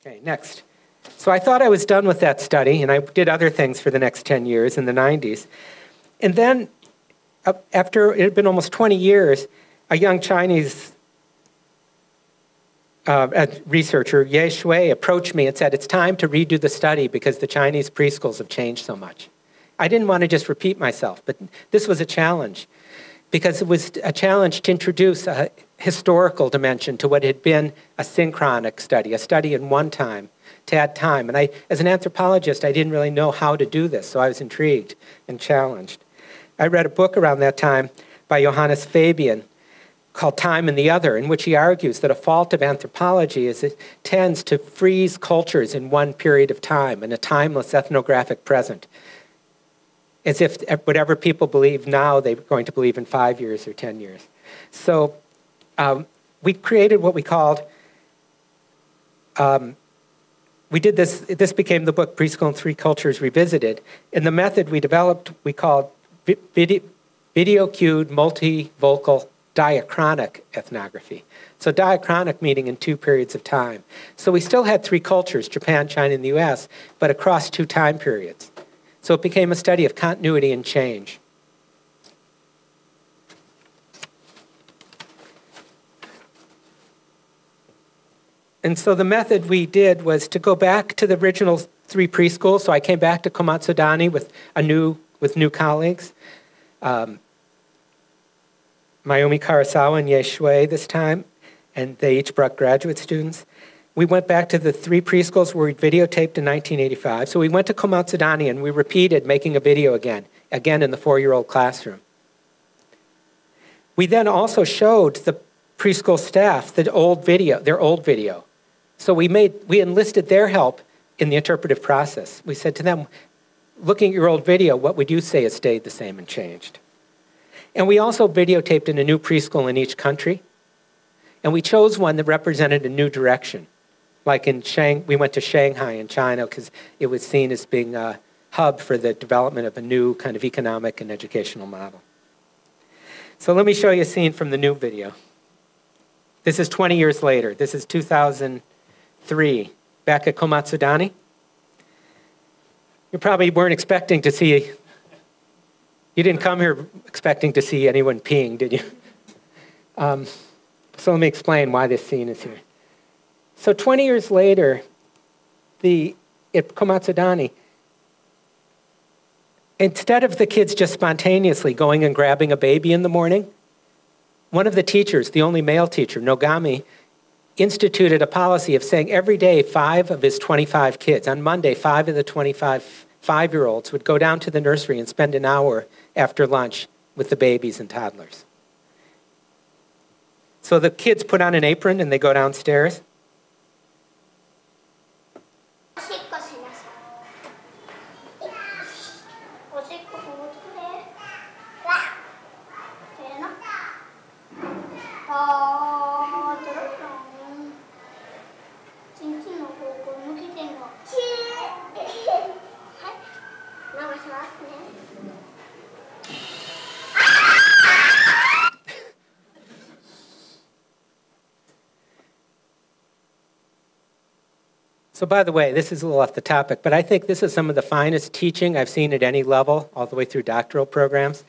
Okay, next. So I thought I was done with that study, and I did other things for the next 10 years in the 90s. And then, after it had been almost 20 years, a young Chinese researcher, Ye Shui, approached me and said, it's time to redo the study because the Chinese preschools have changed so much. I didn't want to just repeat myself, but this was a challenge because it was a challenge to introduce a historical dimension to what had been a synchronic study, a study in one time, to add time. And as an anthropologist, I didn't really know how to do this, so I was intrigued and challenged. I read a book around that time by Johannes Fabian called Time and the Other, in which he argues that a fault of anthropology is it tends to freeze cultures in one period of time, in a timeless ethnographic present, as if whatever people believe now, they're going to believe in 5 years or 10 years. So we created what we called, we did this became the book Preschool in Three Cultures Revisited. And the method we developed, we called video-cued-multivocal-diachronic ethnography. So diachronic meaning in 2 periods of time. So we still had 3 cultures, Japan, China, and the US, but across 2 time periods. So it became a study of continuity and change. And so the method we did was to go back to the original 3 preschools. So I came back to Komatsudani with new colleagues, Mayumi Karasawa and Ye Shui this time, and they each brought graduate students. We went back to the 3 preschools where we videotaped in 1985. So we went to Komatsudani and we repeated making a video again in the 4-year-old classroom. We then also showed the preschool staff their old video. So we enlisted their help in the interpretive process. We said to them, looking at your old video, what would you say has stayed the same and changed? And we also videotaped in a new preschool in each country. And we chose one that represented a new direction. Like we went to Shanghai in China because it was seen as being a hub for the development of a new kind of economic and educational model. So let me show you a scene from the new video. This is 20 years later. This is 2003, back at Komatsudani. You probably weren't expecting to see, you didn't come here expecting to see anyone peeing, did you? So let me explain why this scene is here. So 20 years later, at Komatsudani, instead of the kids just spontaneously going and grabbing a baby in the morning, one of the teachers, the only male teacher, Nogami, instituted a policy of saying every day 5 of his 25 kids, on Monday, 5 of the 25 5-year-olds would go down to the nursery and spend an hour after lunch with the babies and toddlers. So the kids put on an apron and they go downstairs. So by the way, this is a little off the topic, but I think this is some of the finest teaching I've seen at any level, all the way through doctoral programs.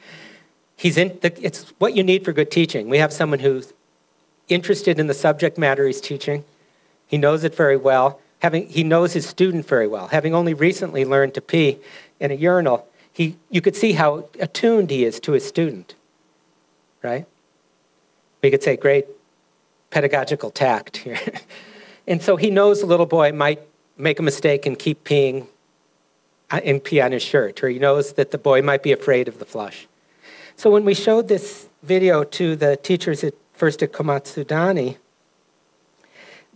It's what you need for good teaching. We have someone who's interested in the subject matter he's teaching. He knows it very well. He knows his student very well. Having only recently learned to pee in a urinal, you could see how attuned he is to his student, right? We could say great pedagogical tact here. And so he knows the little boy might make a mistake and keep peeing and pee on his shirt, or he knows that the boy might be afraid of the flush. So when we showed this video to the teachers at Komatsudani,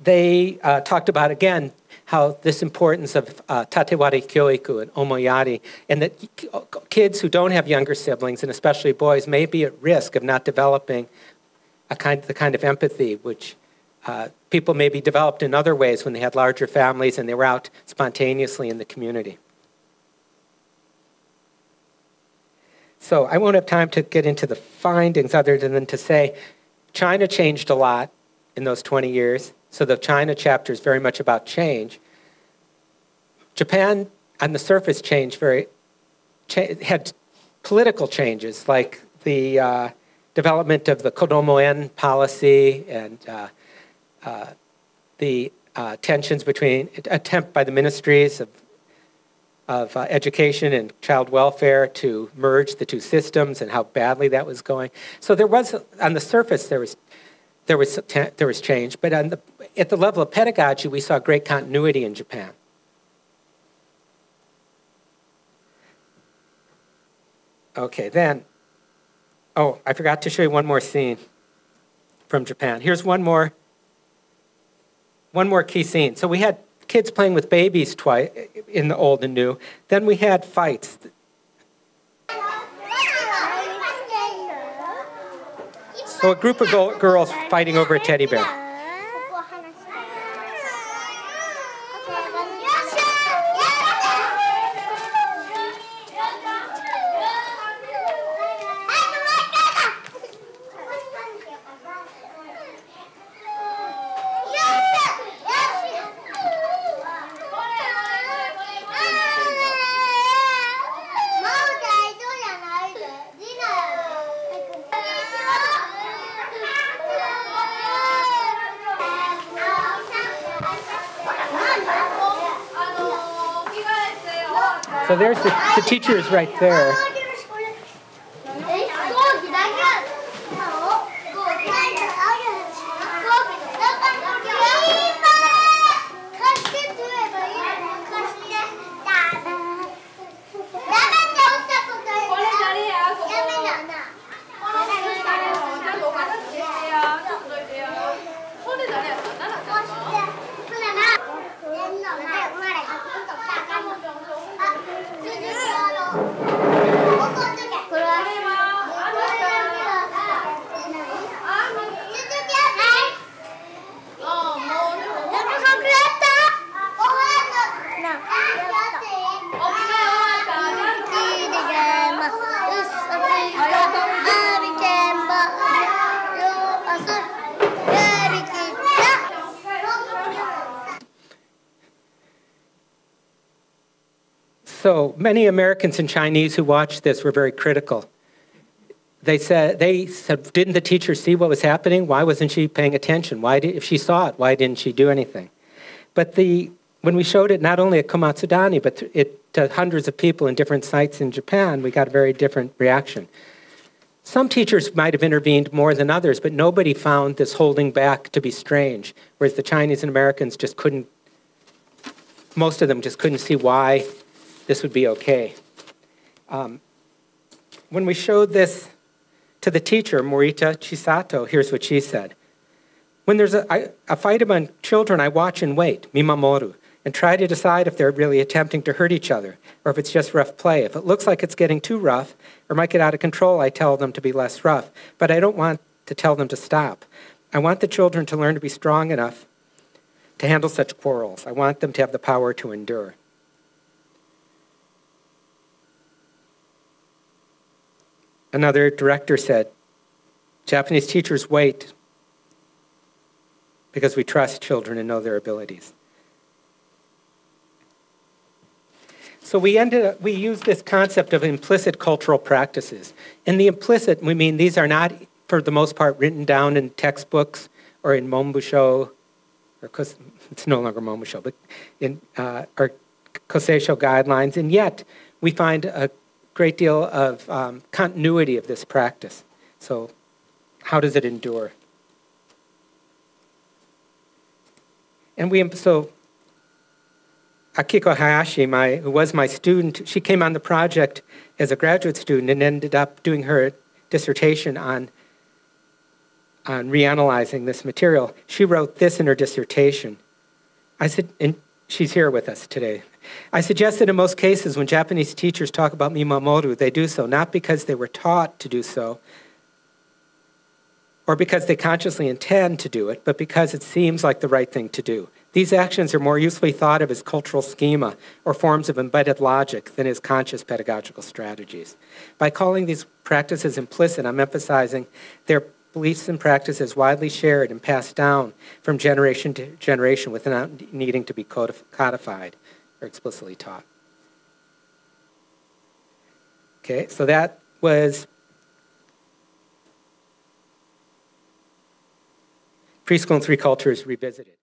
they talked about, again, how this importance of tatewari kyoiku and omoyari, and that kids who don't have younger siblings, and especially boys, may be at risk of not developing the kind of empathy which people maybe developed in other ways when they had larger families and they were out spontaneously in the community. So I won't have time to get into the findings other than to say China changed a lot in those 20 years. So the China chapter is very much about change. Japan, on the surface, had political changes, like the development of the Kodomo-en policy and the tensions between attempt by the ministries of education and child welfare to merge the two systems and how badly that was going. So there was, on the surface, there was change, but at the level of pedagogy, we saw great continuity in Japan. Okay, then, oh, I forgot to show you one more scene from Japan. Here's one more key scene. So we had kids playing with babies twice in the old and new. Then we had fights. So a group of girls fighting over a teddy bear. So there's the teacher is right there. So many Americans and Chinese who watched this were very critical. They said, didn't the teacher see what was happening? Why wasn't she paying attention? If she saw it, why didn't she do anything? But when we showed it not only at Komatsudani, but to hundreds of people in different sites in Japan, we got a very different reaction. Some teachers might have intervened more than others, but nobody found this holding back to be strange, whereas the Chinese and Americans just couldn't, most of them just couldn't see why this would be okay. When we showed this to the teacher, Morita Chisato, here's what she said. When there's a fight among children, I watch and wait, mimamoru, and try to decide if they're really attempting to hurt each other or if it's just rough play. If it looks like it's getting too rough or might get out of control, I tell them to be less rough. But I don't want to tell them to stop. I want the children to learn to be strong enough to handle such quarrels. I want them to have the power to endure. Another director said, Japanese teachers wait because we trust children and know their abilities. So we used this concept of implicit cultural practices. In the implicit, we mean these are not, for the most part, written down in textbooks or in Monbusho, or it's no longer Monbusho, but in or Koseisho guidelines, and yet we find a great deal of continuity of this practice. So how does it endure? And so Akiko Hayashi, who was my student, she came on the project as a graduate student and ended up doing her dissertation on reanalyzing this material. She wrote this in her dissertation. I said, and she's here with us today. I suggest that in most cases when Japanese teachers talk about mimamoru, they do so not because they were taught to do so or because they consciously intend to do it, but because it seems like the right thing to do. These actions are more usefully thought of as cultural schema or forms of embedded logic than as conscious pedagogical strategies. By calling these practices implicit, I'm emphasizing they're beliefs and practices widely shared and passed down from generation to generation without needing to be codified or explicitly taught. Okay, so that was Preschool in Three Cultures Revisited.